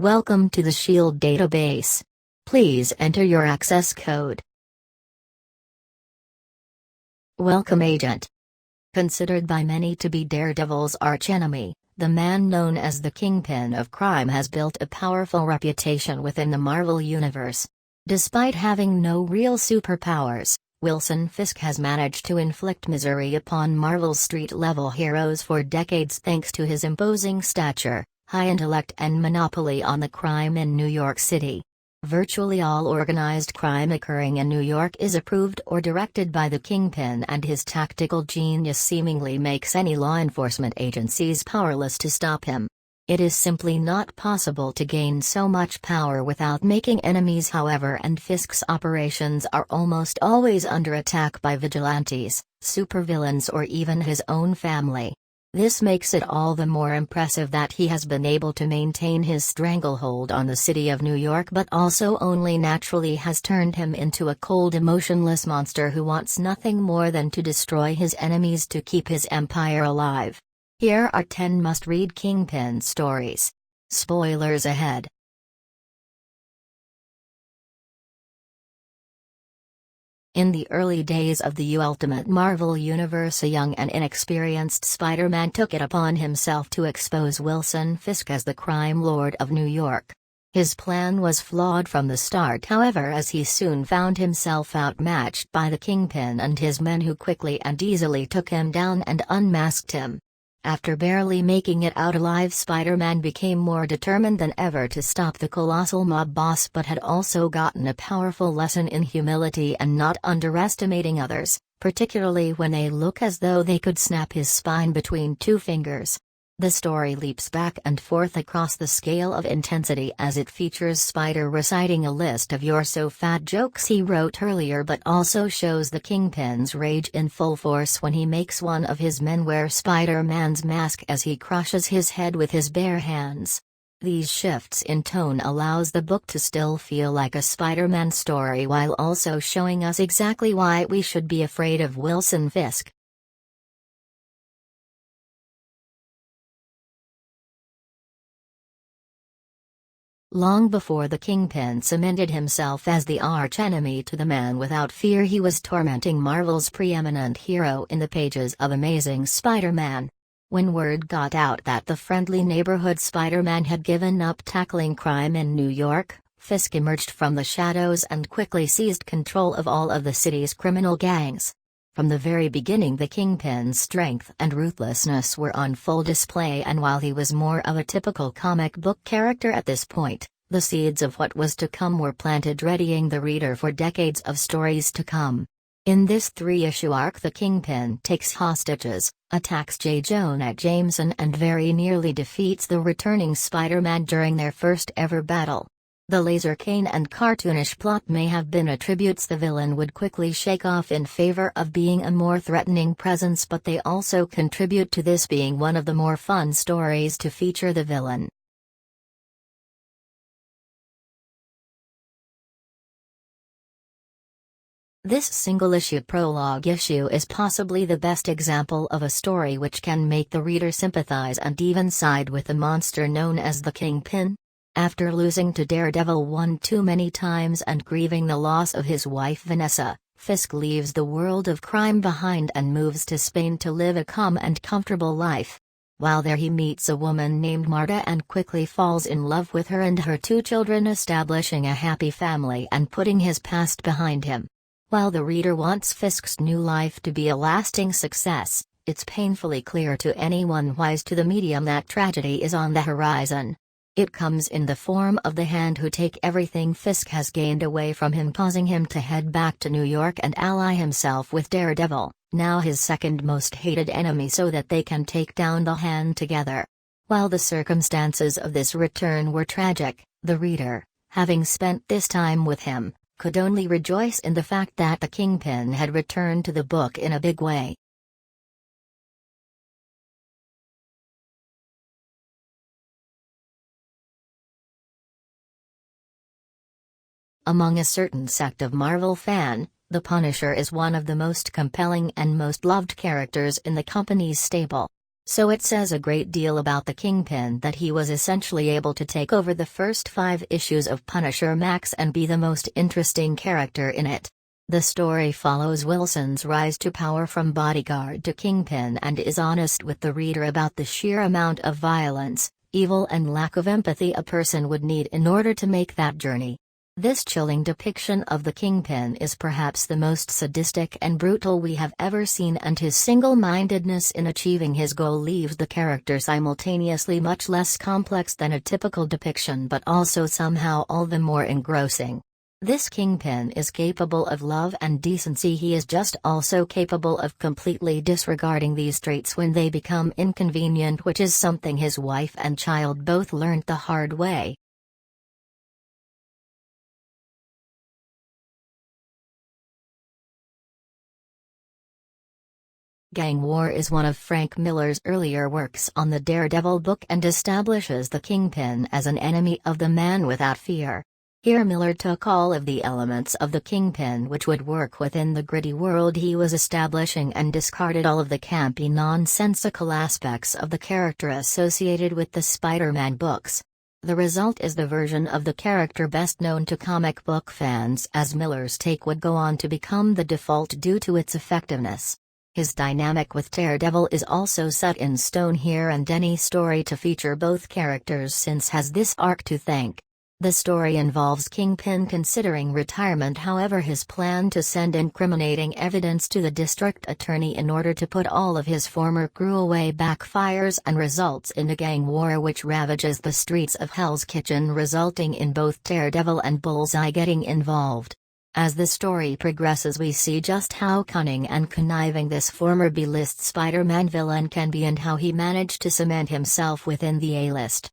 Welcome to the Shield database. Please enter your access code. Welcome, Agent. Considered by many to be Daredevil's archenemy, the man known as the Kingpin of crime has built a powerful reputation within the Marvel Universe. Despite having no real superpowers, Wilson Fisk has managed to inflict misery upon Marvel's street-level heroes for decades thanks to his imposing stature, high intellect and monopoly on the crime in New York City. Virtually all organized crime occurring in New York is approved or directed by the Kingpin, and his tactical genius seemingly makes any law enforcement agencies powerless to stop him. It is simply not possible to gain so much power without making enemies, however, and Fisk's operations are almost always under attack by vigilantes, supervillains, or even his own family. This makes it all the more impressive that he has been able to maintain his stranglehold on the city of New York, but also only naturally has turned him into a cold, emotionless monster who wants nothing more than to destroy his enemies to keep his empire alive. Here are 10 must-read Kingpin stories. Spoilers ahead. In the early days of the Ultimate Marvel Universe, a young and inexperienced Spider-Man took it upon himself to expose Wilson Fisk as the crime lord of New York. His plan was flawed from the start, however, as he soon found himself outmatched by the Kingpin and his men, who quickly and easily took him down and unmasked him. After barely making it out alive, Spider-Man became more determined than ever to stop the colossal mob boss, but had also gotten a powerful lesson in humility and not underestimating others, particularly when they look as though they could snap his spine between two fingers. The story leaps back and forth across the scale of intensity as it features Spider reciting a list of "you're so fat" jokes he wrote earlier, but also shows the Kingpin's rage in full force when he makes one of his men wear Spider-Man's mask as he crushes his head with his bare hands. These shifts in tone allows the book to still feel like a Spider-Man story while also showing us exactly why we should be afraid of Wilson Fisk. Long before the Kingpin cemented himself as the archenemy to the man without fear, he was tormenting Marvel's preeminent hero in the pages of Amazing Spider-Man. When word got out that the friendly neighborhood Spider-Man had given up tackling crime in New York, Fisk emerged from the shadows and quickly seized control of all of the city's criminal gangs. From the very beginning, the Kingpin's strength and ruthlessness were on full display, and while he was more of a typical comic book character at this point, the seeds of what was to come were planted, readying the reader for decades of stories to come. In this 3-issue arc, the Kingpin takes hostages, attacks J. Jonah Jameson, and very nearly defeats the returning Spider-Man during their first ever battle. The laser cane and cartoonish plot may have been attributes the villain would quickly shake off in favor of being a more threatening presence, but they also contribute to this being one of the more fun stories to feature the villain. This single-issue prologue issue is possibly the best example of a story which can make the reader sympathize and even side with the monster known as the Kingpin. After losing to Daredevil one too many times and grieving the loss of his wife Vanessa, Fisk leaves the world of crime behind and moves to Spain to live a calm and comfortable life. While there, he meets a woman named Marta and quickly falls in love with her and her 2 children, establishing a happy family and putting his past behind him. While the reader wants Fisk's new life to be a lasting success, it's painfully clear to anyone wise to the medium that tragedy is on the horizon. It comes in the form of the Hand, who take everything Fisk has gained away from him, causing him to head back to New York and ally himself with Daredevil, now his second most hated enemy, so that they can take down the Hand together. While the circumstances of this return were tragic, the reader, having spent this time with him, could only rejoice in the fact that the Kingpin had returned to the book in a big way. Among a certain sect of Marvel fan, the Punisher is one of the most compelling and most loved characters in the company's stable. So it says a great deal about the Kingpin that he was essentially able to take over the first 5 issues of Punisher Max and be the most interesting character in it. The story follows Wilson's rise to power from bodyguard to Kingpin and is honest with the reader about the sheer amount of violence, evil and lack of empathy a person would need in order to make that journey. This chilling depiction of the Kingpin is perhaps the most sadistic and brutal we have ever seen, and his single-mindedness in achieving his goal leaves the character simultaneously much less complex than a typical depiction but also somehow all the more engrossing. This Kingpin is capable of love and decency. He is just also capable of completely disregarding these traits when they become inconvenient, which is something his wife and child both learned the hard way. Gang War is one of Frank Miller's earlier works on the Daredevil book and establishes the Kingpin as an enemy of the man without fear. Here Miller took all of the elements of the Kingpin which would work within the gritty world he was establishing and discarded all of the campy nonsensical aspects of the character associated with the Spider-Man books. The result is the version of the character best known to comic book fans, as Miller's take would go on to become the default due to its effectiveness. His dynamic with Daredevil is also set in stone here, and any story to feature both characters since has this arc to thank. The story involves Kingpin considering retirement, however his plan to send incriminating evidence to the district attorney in order to put all of his former crew away backfires and results in a gang war which ravages the streets of Hell's Kitchen, resulting in both Daredevil and Bullseye getting involved. As the story progresses we see just how cunning and conniving this former B-list Spider-Man villain can be and how he managed to cement himself within the A-list.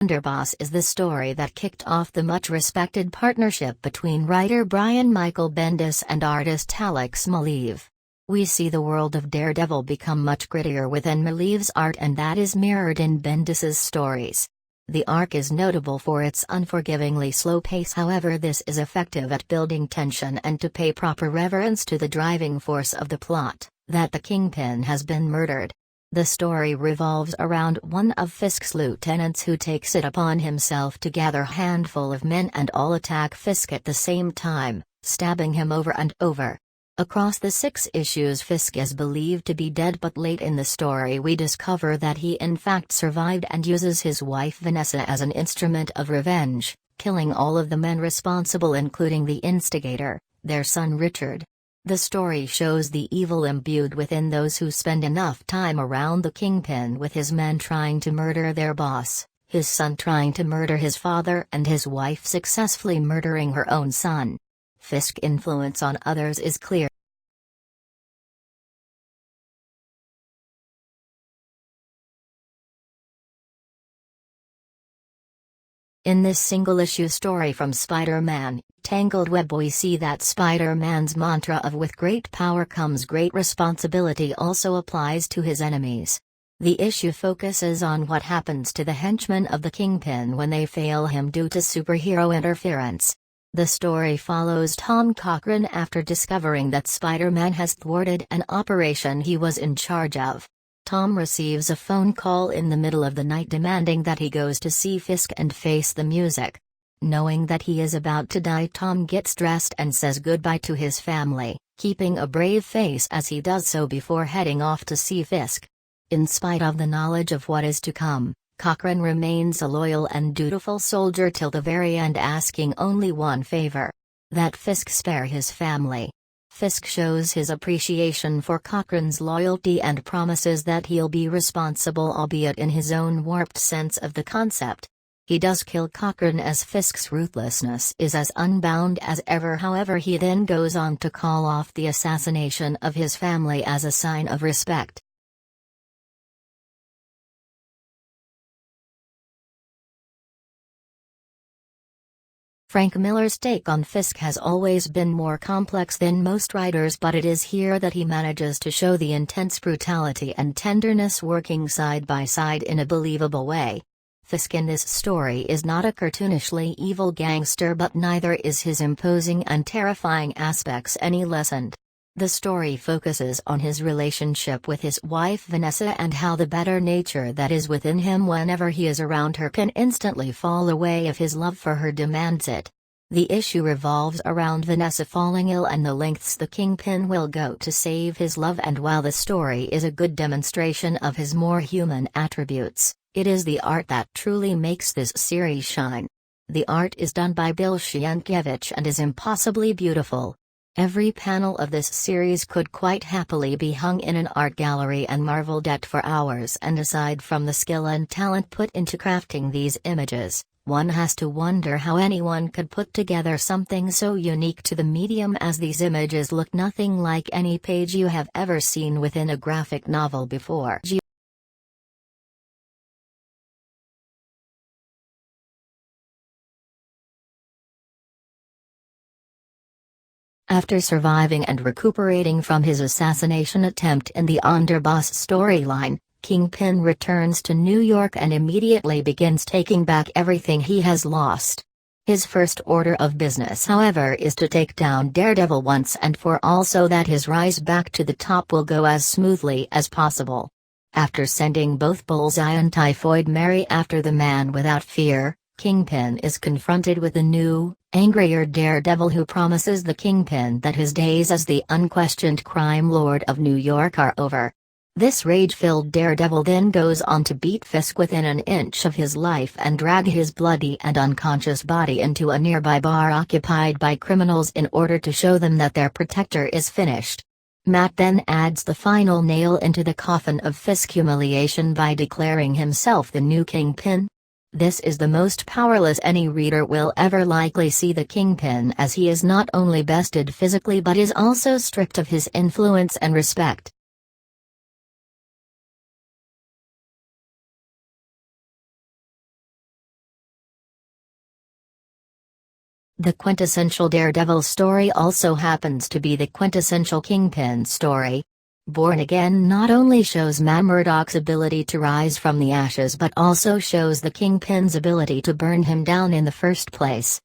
Underboss is the story that kicked off the much-respected partnership between writer Brian Michael Bendis and artist Alex Maleev. We see the world of Daredevil become much grittier within Maleev's art, and that is mirrored in Bendis's stories. The arc is notable for its unforgivingly slow pace, however this is effective at building tension and to pay proper reverence to the driving force of the plot, that the Kingpin has been murdered. The story revolves around one of Fisk's lieutenants who takes it upon himself to gather a handful of men and all attack Fisk at the same time, stabbing him over and over. Across the 6 issues Fisk is believed to be dead, but late in the story we discover that he in fact survived and uses his wife Vanessa as an instrument of revenge, killing all of the men responsible including the instigator, their son Richard. The story shows the evil imbued within those who spend enough time around the Kingpin, with his men trying to murder their boss, his son trying to murder his father, and his wife successfully murdering her own son. Fisk's influence on others is clear. In this single-issue story from Spider-Man, Tangled Web, we see that Spider-Man's mantra of "with great power comes great responsibility" also applies to his enemies. The issue focuses on what happens to the henchmen of the Kingpin when they fail him due to superhero interference. The story follows Tom Cochran after discovering that Spider-Man has thwarted an operation he was in charge of. Tom receives a phone call in the middle of the night demanding that he goes to see Fisk and face the music. Knowing that he is about to die, Tom gets dressed and says goodbye to his family, keeping a brave face as he does so before heading off to see Fisk. In spite of the knowledge of what is to come, Cochran remains a loyal and dutiful soldier till the very end, asking only one favor: that Fisk spare his family. Fisk shows his appreciation for Cochran's loyalty and promises that he'll be responsible, albeit in his own warped sense of the concept. He does kill Cochran, as Fisk's ruthlessness is as unbound as ever. However, he then goes on to call off the assassination of his family as a sign of respect. Frank Miller's take on Fisk has always been more complex than most writers, but it is here that he manages to show the intense brutality and tenderness working side by side in a believable way. Fisk in this story is not a cartoonishly evil gangster, but neither is his imposing and terrifying aspects any lessened. The story focuses on his relationship with his wife Vanessa and how the better nature that is within him whenever he is around her can instantly fall away if his love for her demands it. The issue revolves around Vanessa falling ill and the lengths the Kingpin will go to save his love, and while the story is a good demonstration of his more human attributes, it is the art that truly makes this series shine. The art is done by Bill Sienkiewicz and is impossibly beautiful. Every panel of this series could quite happily be hung in an art gallery and marveled at for hours, and aside from the skill and talent put into crafting these images, one has to wonder how anyone could put together something so unique to the medium, as these images look nothing like any page you have ever seen within a graphic novel before. After surviving and recuperating from his assassination attempt in the Underboss storyline, Kingpin returns to New York and immediately begins taking back everything he has lost. His first order of business, however, is to take down Daredevil once and for all so that his rise back to the top will go as smoothly as possible. After sending both Bullseye and Typhoid Mary after the Man Without Fear, Kingpin is confronted with a new, angrier Daredevil who promises the Kingpin that his days as the unquestioned crime lord of New York are over. This rage-filled Daredevil then goes on to beat Fisk within an inch of his life and drag his bloody and unconscious body into a nearby bar occupied by criminals in order to show them that their protector is finished. Matt then adds the final nail into the coffin of Fisk humiliation by declaring himself the new Kingpin. This is the most powerless any reader will ever likely see the Kingpin, as he is not only bested physically but is also stripped of his influence and respect. The quintessential Daredevil story also happens to be the quintessential Kingpin story. Born Again not only shows Matt Murdock's ability to rise from the ashes but also shows the Kingpin's ability to burn him down in the first place.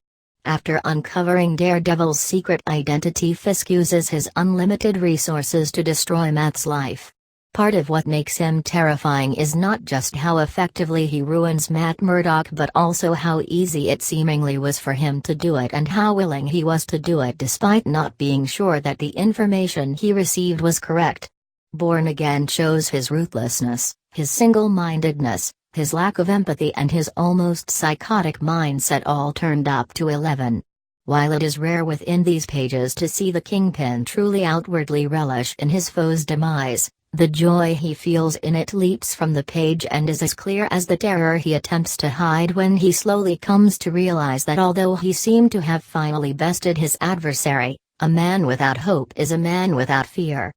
After uncovering Daredevil's secret identity, Fisk uses his unlimited resources to destroy Matt's life. Part of what makes him terrifying is not just how effectively he ruins Matt Murdock but also how easy it seemingly was for him to do it and how willing he was to do it despite not being sure that the information he received was correct. Born Again shows his ruthlessness, his single-mindedness, his lack of empathy and his almost psychotic mindset all turned up to 11. While it is rare within these pages to see the Kingpin truly outwardly relish in his foe's demise, the joy he feels in it leaps from the page and is as clear as the terror he attempts to hide when he slowly comes to realize that although he seemed to have finally bested his adversary, a man without hope is a man without fear.